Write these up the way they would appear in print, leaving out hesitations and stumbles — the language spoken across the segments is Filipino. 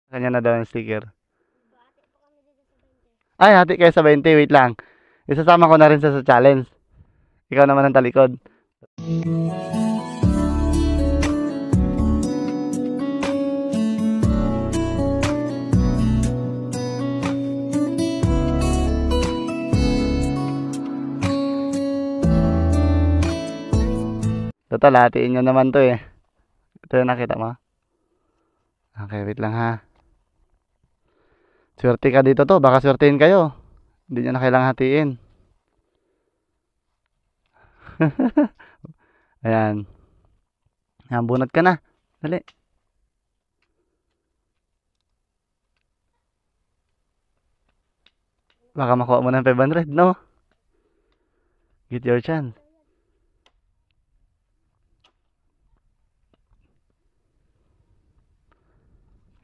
Kanya na daw ang sticker. Ay, hati kayo sa 20. Wait lang. Isasama ko na rin sa challenge. Ikaw naman ang talikod. Total, hatiin nyo naman to eh. Ito yung nakita mo. Okay, wait lang ha. Swerte ka dito to. Baka swertein kayo. Hindi nyo na kailangang hatiin. Ayan. Ayan, bunot ka na. Dali. Baka makuha mo ng 500, no? Get your chance.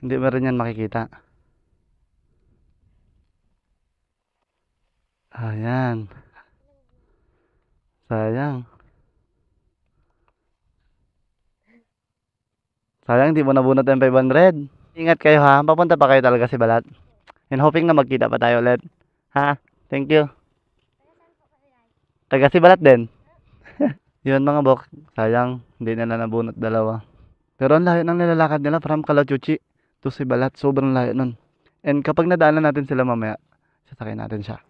Hindi mo rin yan makikita. Ayan. Sayang. Sayang, di mo nabunot yung 500. Ingat kayo ha. Papunta pa kayo talaga si Balat. And hoping na magkita pa tayo ulit. Ha? Thank you. Taga si Balat din. Yun mga bok. Sayang, hindi nila nabunot dalawa. Pero ang layo ng nilalakad nila from Calachuchi to si Balat. Sobrang layo nun. And kapag nadaanan natin sila mamaya, sasakay natin siya.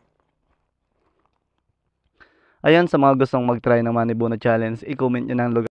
Ayun, sa mga gustong mag-try ng Money Bunot Challenge, i-comment nyo ng lugar.